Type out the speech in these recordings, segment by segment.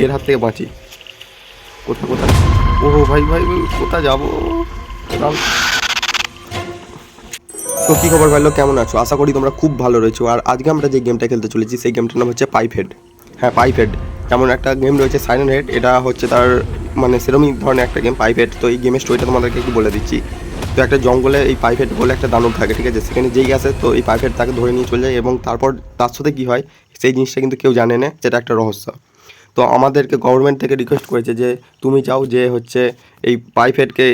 এর হাত থেকে বাঁচি। কোথায় ও ভাই ভাই কোথায় যাবো? তো কী খবর ভাই লোক, কেমন আছো? আশা করি তোমরা খুব ভালো রয়েছো। আর আজকে আমরা যে গেমটা খেলতে চলেছি সেই গেমটার নাম হচ্ছে পাইপহেড। হ্যাঁ, পাইপহেড। যেমন একটা গেম রয়েছে সাইলেন্ট হেড, এটা হচ্ছে তার মানে সেরকমই ধরনের একটা গেম পাইপহেড। তো এই গেমের স্টোরিটা তোমাদেরকে একটু বলে দিচ্ছি। তো একটা জঙ্গলে এই পাইপহেড বলে একটা দানব থাকে, ঠিক আছে? সেখানে যেই আসে তো এই পাইপহেড তাকে ধরে নিয়ে চলে যায়, এবং তারপর তার সাথে কী হয় সেই জিনিসটা কিন্তু কেউ জানে না, যেটা একটা রহস্য। তো আমাদেরকে গভর্নমেন্ট থেকে রিকোয়েস্ট করেছে যে তুমি চাও যে হচ্ছে এই পাইপহেডকে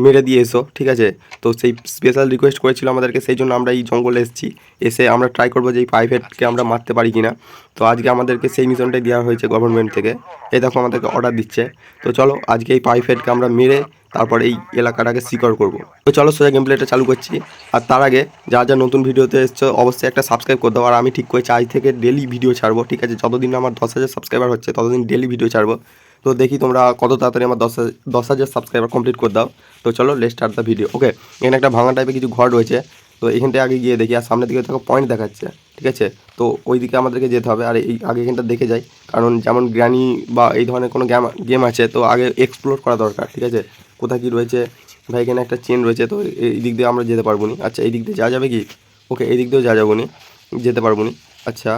মেরে দিয়ে এসো, ঠিক আছে? তো সেই স্পেশাল রিকোয়েস্ট করেছিল আমাদেরকে, সেই জন্য আমরা এই জঙ্গলে এসেছি। এসে আমরা ট্রাই করবো যে এই পাইপহেডকে আমরা মারতে পারি কি না। তো আজকে আমাদেরকে সেই মিশনটাই দেওয়া হয়েছে গভর্নমেন্ট থেকে। এই দেখো আমাদেরকে অর্ডার দিচ্ছে। তো চলো আজকে এই পাইপহেডকে আমরা মেরে তারপর এই এলাকাটাকে সিকিউর করবো। তো চলো সোজা গেম প্লেটা চালু করছি। আর তার আগে যা যা নতুন ভিডিওতে এসছো অবশ্যই একটা সাবস্ক্রাইব করে দাও। আর আমি ঠিক করেছি আজ থেকে ডেলি ভিডিও ছাড়বো, ঠিক আছে? যতদিন আমার 10,000 সাবস্ক্রাইবার হচ্ছে ততদিন ডেলি ভিডিও ছাড়বো। তো দেখি তোমরা কত তাড়াতাড়ি আমার 10,000 সাবস্ক্রাইবার কমপ্লিট করে দাও। তো চলো লেটস স্টার্ট দ্য ভিডিও। ওকে, এখানে একটা ভাঙা টাইপের কিছু ঘর রয়েছে। তো এখানটায় আগে গিয়ে দেখি, আর সামনের দিকে দেখো পয়েন্ট দেখাচ্ছে, ঠিক আছে? তো ওই দিকে আমাদেরকে যেতে হবে। আর এই আগে এখানটা দেখে যাই, কারণ যেমন গ্র্যানি বা এই ধরনের কোনো গেম আছে তো আগে এক্সপ্লোর করা দরকার, ঠিক আছে? কোথায় কী রয়েছে ভাই? এখানে একটা চেন রয়েছে, তো এই দিক দিয়ে আমরা যেতে পারবো না। আচ্ছা, এই দিক দিয়ে যাওয়া যাবে কি? ওকে, এই দিক দিয়েও যাওয়া যাবো না, যেতে পারবো না। আচ্ছা,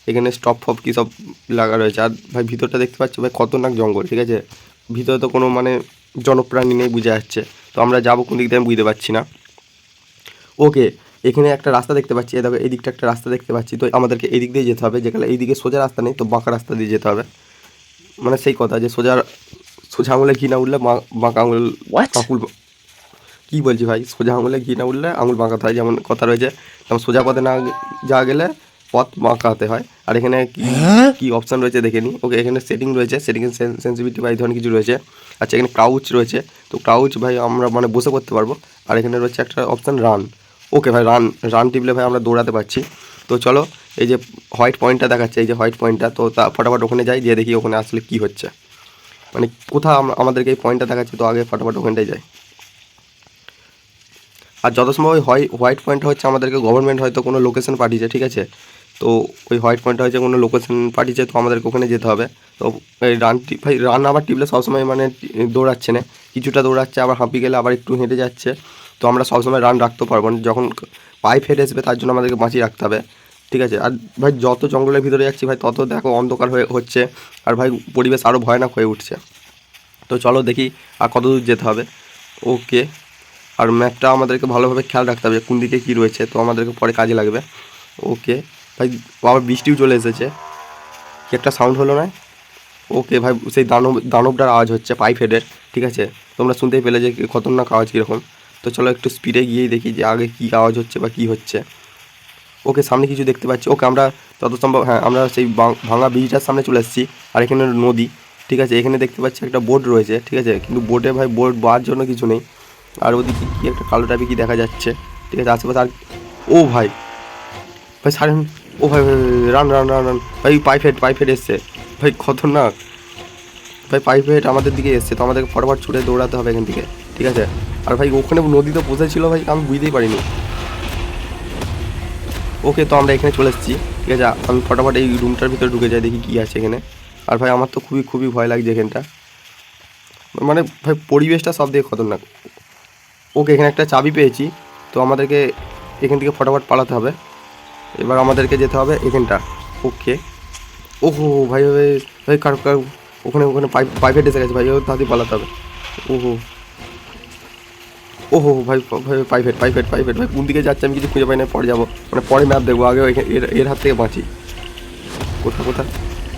এখানে স্টপ ফপ কী সব লাগা রয়েছে। আর ভাই ভিতরটা দেখতে পাচ্ছ ভাই, খতরনাক জঙ্গল, ঠিক আছে? ভিতরে তো কোনো মানে জনপ্রাণী নেই বোঝা যাচ্ছে। তো আমরা যাবো কোন দিক দিয়ে আমি বুঝতে পারছি না। ওকে, এখানে একটা রাস্তা দেখতে পাচ্ছি, এ দেখো এই দিকটা একটা রাস্তা দেখতে পাচ্ছি। তো আমাদেরকে এই দিক দিয়ে যেতে হবে, যেখানে এই দিকে সোজা রাস্তা নেই, তো বাঁকা রাস্তা দিয়ে যেতে হবে। মানে সেই কথা যে সোজা সোজা আঙুলে ঘি না উঠলে বাঁকা আঙুল আঙুল কী বলছি ভাই, সোজা আঙুলে ঘি না উঠলে আঙুল বাঁকাতে হয়, যেমন কথা রয়েছে। তেমন সোজা পথে না যাওয়া গেলে পথ বাঁকাতে হয়। আর এখানে কি কি অপশান রয়েছে দেখে নিই। ওকে, এখানে সেটিং রয়েছে, সেটিংয়ে সেন্সিটিভিটি বা এই ধরনের কিছু রয়েছে। আচ্ছা, এখানে ক্রাউচ রয়েছে, তো ক্রাউচ ভাই আমরা মানে বসে করতে পারবো। আর এখানে রয়েছে একটা অপশান রান। ওকে ভাই, রান রান টিপলে ভাই আমরা দৌড়াতে পারছি। তো চলো, এই যে হোয়াইট পয়েন্টটা দেখাচ্ছে, এই যে হোয়াইট পয়েন্টটা, তো তা ফটাফট ওখানে যাই, দিয়ে দেখি ওখানে আসলে কী হচ্ছে, মানে কোথাও আমাদেরকে এই পয়েন্টটা দেখাচ্ছে। তো আগে ফটাফট ওখানটাই যাই। আর যত সম্ভব ওই হোয়াইট পয়েন্টটা হচ্ছে আমাদেরকে গভর্নমেন্ট হয়তো কোনো লোকেশন পাঠিয়েছে, ঠিক আছে? তো ওই হোয়াইট পয়েন্টটা হচ্ছে কোনো লোকেশন পাঠিয়েছে, তো আমাদেরকে ওখানে যেতে হবে। তো এই ভাই রান আবার টিপলে সবসময় মানে দৌড়াচ্ছে না, কিছুটা দৌড়াচ্ছে, আবার হাঁপিয়ে গেলে আবার একটু হেঁটে যাচ্ছে। তো আমরা সবসময় রান রাখতে পারবো না, যখন পাইপ হেঁটে আসবে তার জন্য আমাদেরকে বাঁচিয়ে রাখতে হবে, ঠিক আছে? আর ভাই যত জঙ্গলের ভিতরে যাচ্ছি ভাই তত দেখো অন্ধকার হচ্ছে, আর ভাই পরিবেশ আরও ভয়ানক হয়ে উঠছে। তো চলো দেখি আর কত দূর যেতে হবে। ওকে, আর ম্যাপটা আমাদেরকে ভালোভাবে খেয়াল রাখতে হবে কোন দিকে কী রয়েছে, তো আমাদেরকে পরে কাজে লাগবে। ওকে ভাই, আবার বৃষ্টিও চলে এসেছে, কি একটা সাউন্ড হলো না? ওকে ভাই, সেই দানবটার আওয়াজ হচ্ছে পাইপ হেডের, ঠিক আছে? তোমরা শুনতেই পেলে যে খতরনাক আওয়াজ কীরকম। তো চলো একটু স্পিডে গিয়েই দেখি যে আগে কী আওয়াজ হচ্ছে বা কী হচ্ছে। ওকে, সামনে কিছু দেখতে পাচ্ছি। ওকে, আমরা যত সম্ভব, হ্যাঁ, আমরা সেই ভাঙা ব্রিজটার সামনে চলে এসেছি। আর এখানে নদী, ঠিক আছে? এখানে দেখতে পাচ্ছি একটা বোট রয়েছে, ঠিক আছে? কিন্তু বোটে ভাই বোট বার জন্য কিছু নেই। আর ওদিকে কী একটা কালো টাইপে কী দেখা যাচ্ছে, ঠিক আছে? আশেপাশে আর ও ভাই ভাই সারেন, ও ভাই ভাই রান রান রান রান ভাই, পাইপ হেড এসছে ভাই, খতরনাক ভাই। পাইপ হেড আমাদের দিকে এসছে, তো আমাদেরকে ফটাফট ছুটে দৌড়াতে হবে এখান থেকে, ঠিক আছে? আর ভাই ওখানে নদীতে বসেছিল ভাই, আমি বুঝতেই পারিনি। ওকে, তো আমরা এখানে চলে এসেছি, ঠিক আছে? আমি ফটাফট এই রুমটার ভিতরে ঢুকে যাই, দেখি কী আছে এখানে। আর ভাই আমার তো খুবই খুবই ভয় লাগছে এখানটা, মানে ভাই পরিবেশটা সব থেকে খতরনাক। ওকে, এখানে একটা চাবি পেয়েছি, তো আমাদেরকে এখান থেকে ফটাফট পালাতে হবে। এবার আমাদেরকে যেতে হবে এখানটা। ওকে, ওহো ভাই ভাই ভাই, কার ওখানে ওখানে পাইপেট এসে গেছে ভাই, তাড়াতাড়ি পালাতে হবে। ওহো ওহো ভাই ভাই, পাইপেট ভাই, কোন দিকে যাচ্ছে আমি কিছু খুঁজে পাই না, পরে যাবো, মানে পরে ম্যাপ দেখবো, আগে এর হাত থেকে বাঁচি। কোথায়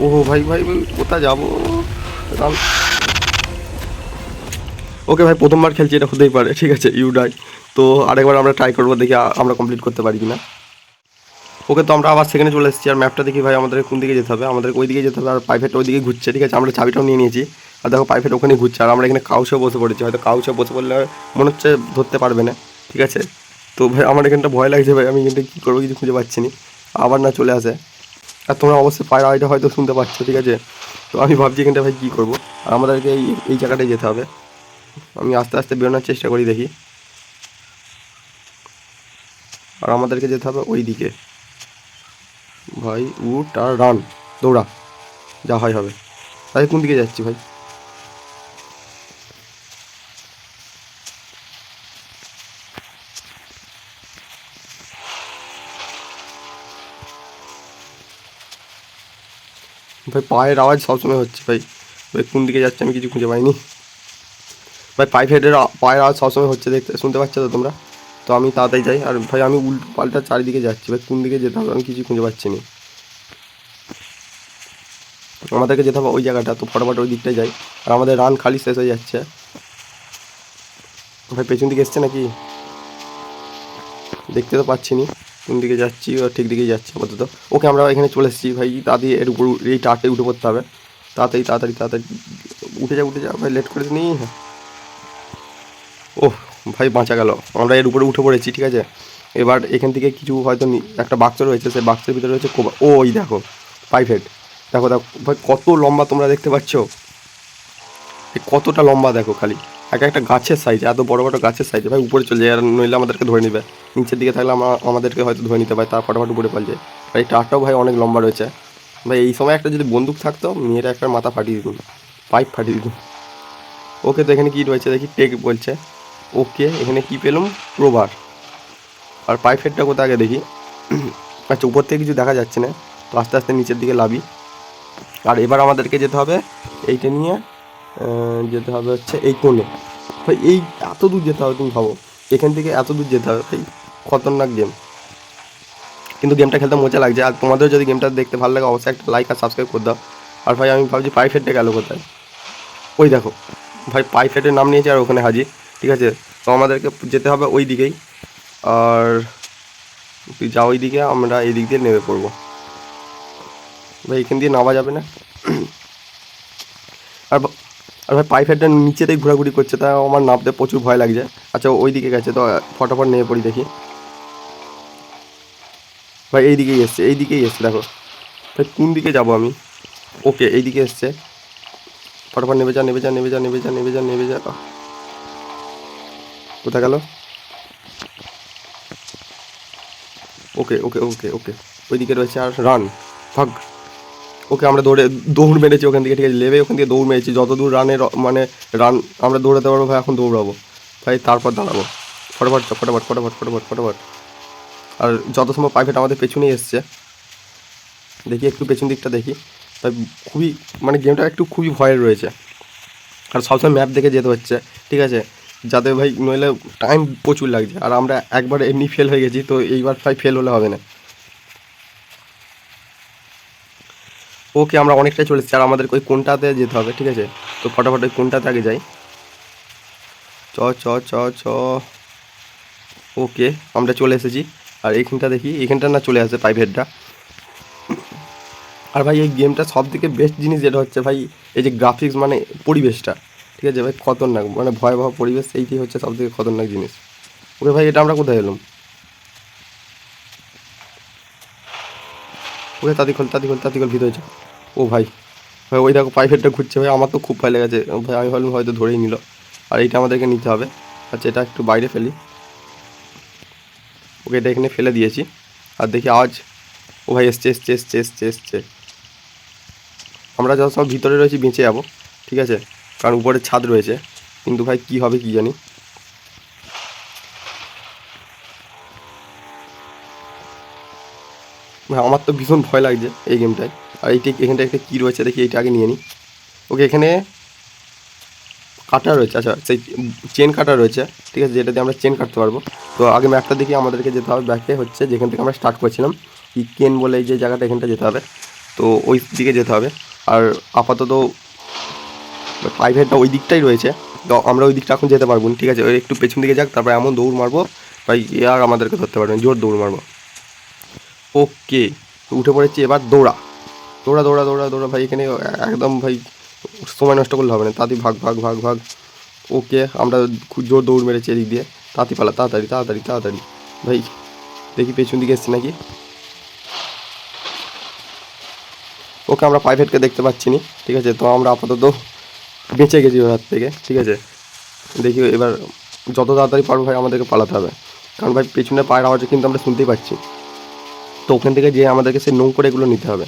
ওহো ভাই ভাই কোথায় যাবো? ওকে ভাই, প্রথমবার খেলছি, এটা হতেই পারে, ঠিক আছে? ইউডাই। তো আরেকবার আমরা ট্রাই করবো, দেখি আমরা কমপ্লিট করতে পারি কিনা। ওকে, তো আমরা আবার সেখানে চলে এসেছি। আর ম্যাপটা দেখি ভাই আমাদের কোন দিকে যেতে হবে, আমাদের ওই দিকে যেতে হবে। আর প্রাইভেট ওই দিকে ঘুরছে, ঠিক আছে? আমরা চাবিটাও নিয়ে নিয়েছি। আর দেখো প্রাইভেট ওখানে ঘুরছে, আর আমরা এখানে কাউচে বসে পড়েছি। হয়তো কাউচে বসে পড়লে মনে হচ্ছে ধরতে পারবে না, ঠিক আছে? তো ভাই আমার এখানটা ভয় লাগছে ভাই, আমি এখানটা কী করবো কিছু খুঁজে পাচ্ছি না, আবার না চলে আসে। আর তোমরা অবশ্যই ফায়ার আইটা হয়তো শুনতে পাচ্ছ, ঠিক আছে? তো আমি ভাবছি এখানটা ভাই কী করবো। আর আমাদেরকে এই জায়গাটায় যেতে হবে। আমি আস্তে আস্তে বেরোনোর চেষ্টা করি, দেখি। আর আমাদেরকে যেতে হবে ওই দিকে ভাই, উঠ আর রান, দৌড়া, যা হয় হবে। ভাই কোন দিকে যাচ্ছি ভাই? ভাই পায়ের আওয়াজ সবসময় হচ্ছে ভাই। ভাই কোন দিকে যাচ্ছে আমি কিছু খুঁজে পাইনি ভাই। পাইপ হেডের পায়ের আওয়াজ সবসময় হচ্ছে, দেখতে শুনতে পাচ্ছ তো তোমরা? তো আমি তাড়াতাড়ি যাই। আর ভাই আমি উল্টো পাল্টা চারিদিকে যাচ্ছি ভাই, কোন দিকে যেতে হবে আমি কিছু খুঁজে পাচ্ছি না। আমাদেরকে যেতে হবে ওই জায়গাটা, তো ফটাফট ওই দিকটায় যাই। আর আমাদের রান খালি শেষ হয়ে যাচ্ছে ভাই। পেছন দিকে এসছে নাকি দেখতে তো পাচ্ছি নি। কোন দিকে যাচ্ছি? ও ঠিক দিকেই যাচ্ছি আপাতত। ওকে আমরা এখানে চলে এসেছি ভাই। তাড়াতাড়ি এর উপর এই টাটে উঠে পড়তে হবে। তাড়াতাড়ি তাড়াতাড়ি তাড়াতাড়ি উঠে যা ভাই, লেট করে নি। ওহ ভাই বাঁচা গেল, আমরা এর উপরে উঠে পড়েছি। ঠিক আছে, এবার এখান থেকে কিছু হয়তো একটা বাক্স রয়েছে, সেই বাক্সের ভিতরে রয়েছে কোবা। ও ওই দেখো পাইপ হেড, দেখো দেখো ভাই কত লম্বা তোমরা দেখতে পাচ্ছ? কতটা লম্বা দেখো খালি, এক একটা গাছের সাইজ, এত বড় বড় গাছের সাইজ ভাই। উপরে চলে যায়, আর নইলে আমাদেরকে ধরে নেবে। নিচের দিকে থাকলে আমাদেরকে হয়তো ধরে নিতে পারে, তার ফটাফট উপরে পাল যায় ভাই। টারটাও ভাই অনেক লম্বা রয়েছে ভাই। এই সময় একটা যদি বন্দুক থাকতো, মেয়েরা একটা মাথা ফাটিয়ে দিতুন, পাইপ ফাটিয়ে দিতুন। ওকে, তো এখানে কী রয়েছে দেখি, টেক বলছে। ওকে, এখানে কী পেলাম? ক্রোবার। আর পাইপ হেডটা কোথায় আগে দেখি। আচ্ছা, উপর থেকে কিছু দেখা যাচ্ছে না, তো আস্তে আস্তে নিচের দিকে লাভি। আর এবার আমাদেরকে যেতে হবে এইটা নিয়ে, যেতে হবে হচ্ছে এই কোণে ভাই। এই এত দূর যেতে হবে, তুমি ভাবো এখান থেকে এত দূর যেতে হবে ভাই। খতরনাক গেম, কিন্তু গেমটা খেলতে মজা লাগছে। আর তোমাদের যদি গেমটা দেখতে ভালো লাগে অবশ্যই একটা লাইক আর সাবস্ক্রাইব করে দাও। আর ভাই আমি ভাবছি পাইপ হেডটা গেল কোথায়? ওই দেখো ভাই, পাইপ হেডের নাম নিয়েছে আর ওখানে হাজির। ঠিক আছে, তো আমাদেরকে যেতে হবে ওই দিকেই। আর তুই যা ওই দিকে, আমরা এই দিক দিয়ে নেমে পড়বো ভাই। এখান দিয়ে নামা যাবে না। আর আর ভাই পাইপ হেডটা নিচেতেই ঘোরাঘুরি করছে, তাই আমার নামতে প্রচুর ভয় লাগছে। আচ্ছা, ওই দিকে গেছে, তো ফটাফট নেমে পড়ি দেখি। ভাই এই দিকেই এসছে, এই দিকেই এসছে দেখো ভাই। কোন দিকে যাব আমি? ওকে, এই দিকে এসছে। ফটাফট নেমে যা নেমে যা নেমে যা নেমে যা নেমে যা নেমে যা। কোথায় গেল? ওকে ওকে ওকে ওকে, ওই দিকে রয়েছে। আর রান, ভাগ। ওকে, আমরা দৌড় মেরেছি ওখান থেকে। ঠিক আছে, লেবে ওখান থেকে দৌড় মেরেছি। যত দূর রানের মানে রান আমরা দৌড়াতে পারবো ভাই, এখন দৌড়াবো ভাই, তারপর দাঁড়াবো। ফটাফট ফটাফট ফটাফট ফটাফট ফটাফট। আর যত সময় প্রাইভেট আমাদের পেছনেই এসছে, দেখি একটু পেছন দিকটা দেখি ভাই। খুবই মানে গেমটা একটু খুবই ভয়ের রয়েছে। আর সবসময় ম্যাপ দেখে যেতে হচ্ছে, ঠিক আছে, যাতে ভাই নইলে টাইম প্রচুর লাগছে। আর আমরা একবার এমনি ফেল হয়ে গেছি, তো এইবার ভাই ফেল হলে হবে না। ওকে, আমরা অনেকটাই চলে এসেছি। আর আমাদেরকে ওই কোনটাতে যেতে হবে, ঠিক আছে, তো ফটাফট ওই কোনটাতে আগে যাই। চ চ চ চ। ওকে, আমরা চলে এসেছি। আর এইখানটা দেখি, এখানটা না চলে আসে পাইপ হেডটা। আর ভাই এই গেমটা সব থেকে বেস্ট জিনিস যেটা হচ্ছে ভাই, এই যে গ্রাফিক্স মানে পরিবেশটা, ঠিক আছে ভাই, খতরনাক মানে ভয়াবহ পরিবেশ, এইটি হচ্ছে সব থেকে খতরনাক জিনিস। ওকে ভাই, এটা আমরা কোথায় এলাম? ওকে, তাঁতি খোল তাঁতি খোল তাঁতি খোল, ভিতরে যাও। ও ভাই, ভাই ওই দেখো পাইপ হেডটা ঘুরছে ভাই, আমার তো খুব ভয় লেগেছে ভাই। আমি ভাবলাম হয়তো ধরেই নিল। আর এইটা আমাদেরকে নিতে হবে। আচ্ছা, এটা একটু বাইরে ফেলি। ওকে, এটা এখানে ফেলে দিয়েছি। আর দেখি আওয়াজ। ও ভাই, এসছে এসছে এসছে এসছে এসছে। আমরা যত সব ভিতরে রয়েছি বেঁচে যাবো, ঠিক আছে, কারণ উপরে ছাদ রয়েছে। কিন্তু ভাই কী হবে কী জানি। ভাই আমার তো ভীষণ ভয় লাগছে এই গেমটায়। আর এইটা এখানটা একটা কী রয়েছে দেখি, এইটা আগে নিয়ে নিই। ওকে, এখানে কাটা রয়েছে। আচ্ছা, সেই চেন কাটা রয়েছে, ঠিক আছে, যেটা দিয়ে আমরা চেন কাটতে পারবো। তো আগে ম্যাপটা দেখি, আমাদেরকে যেতে হবে ব্যাকে, হচ্ছে যেখান থেকে আমরা স্টার্ট করছিলাম, কেন বলে এই যে জায়গাটা, এখানটা যেতে হবে। তো ওই দিকে যেতে হবে। আর আপাতত প্রাইভেটটা ওই দিকটাই রয়েছে, তো আমরা ওই দিকটা এখন যেতে পারবো না, ঠিক আছে। ওই একটু পেছন দিকে যাক, তারপর এমন দৌড় মারবো ভাই, এ আর আমাদেরকে ধরতে পারবে না, জোর দৌড় মারবো। ওকে, উঠে পড়েছি, এবার দৌড়া দৌড়া দৌড়া দৌড়া দৌড়া ভাই। এখানে একদম ভাই সময় নষ্ট করলে হবে না, তাড়াতাড়ি ভাগ ভাগ ভাগ ভাগ। ওকে, আমরা খুব জোর দৌড় মেরেছি এদিক দিয়ে। তাড়াতাড়ি পালা, তাড়াতাড়ি তাড়াতাড়ি তাড়াতাড়ি ভাই। দেখি পেছন দিকে এসছি নাকি। ওকে, আমরা প্রাইভেটকে দেখতে পাচ্ছি না, ঠিক আছে, তো আমরা আপাতত বেঁচে গেছি ওর হাত থেকে, ঠিক আছে। দেখি এবার যত তাড়াতাড়ি পারবো ভাই আমাদেরকে পালাতে হবে, কারণ ভাই পেছনে পায়ের আওয়াজে কিন্তু আমরা শুনতেই পাচ্ছি। তো ওখান থেকে যে আমাদেরকে সেই নৌকো এগুলো নিতে হবে।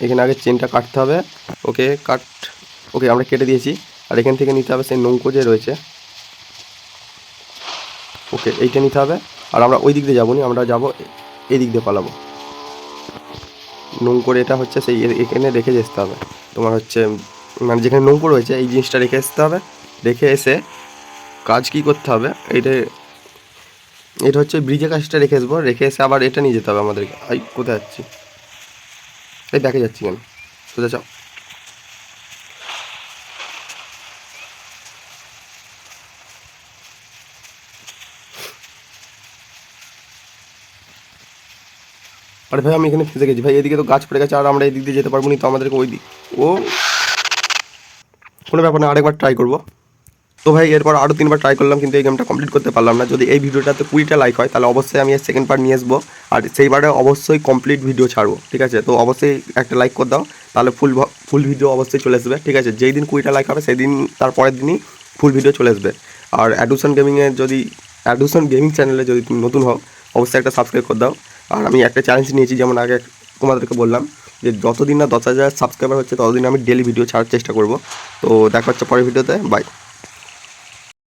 এখানে আগে চেনটা কাটতে হবে। ওকে, কাট। ওকে আমরা কেটে দিয়েছি। আর এখান থেকে নিতে হবে সেই নৌকো যে রয়েছে, ওকে এইটা নিতে হবে। আর আমরা ওই দিক দিয়ে যাবো না, আমরা যাবো এই দিক দিয়ে পালাবো। নৌকোর এটা হচ্ছে সেই এখানে রেখে আসতে হবে তোমার হচ্ছে, মানে যেখানে নৌকো রয়েছে এই জিনিসটা রেখে আসতে হবে। রেখে এসে কাজ কি করতে হবে, এটা হচ্ছে ব্রিজের কাজটা রেখে আসবো। রেখে এসে আবার এটা নিয়ে যেতে হবে আমাদেরকে। এই কোথায় যাচ্ছি, এই দেখে যাচ্ছি কেন, সোজা চাও। আরে ভাই আমি এখানে ফেসে গেছি ভাই, এদিকে তো গাছ পড়ে গেছে আর আমরা এদিক দিয়ে যেতে পারবো না, তো আমাদেরকে ওই দিক, ও কোনো ব্যাপার না, আরেকবার ট্রাই করবো। তো ভাই এরপর আরও 3বার ট্রাই করলাম, কিন্তু এই গেমটা কমপ্লিট করতে পারলাম না। যদি এই ভিডিওটাতে 20টা লাইক হয় তাহলে অবশ্যই আমি এর সেকেন্ড পার্ট নিয়ে আসবো, আর সেইবারে অবশ্যই কমপ্লিট ভিডিও ছাড়বো, ঠিক আছে? তো অবশ্যই একটা লাইক করে দাও, তাহলে ফুল ভিডিও অবশ্যই চলে আসবে, ঠিক আছে? যেই দিন 20টা লাইক হবে সেই দিন তার পরের দিনই ফুল ভিডিও চলে আসবে। আর অ্যাডুশন গেমিং চ্যানেলে যদি তুমি নতুন হও অবশ্যই একটা সাবস্ক্রাইব করে দাও। আর আমি একটা চ্যালেঞ্জ নিয়েছি, যেমন আগে তোমাদেরকে বললাম যে যতদিন না 10,000 সাবস্ক্রাইবার হচ্ছে ততদিন আমি ডেলি ভিডিও ছাড়ার চেষ্টা করব। তো দেখা হচ্ছে পরের ভিডিওতে, বাই।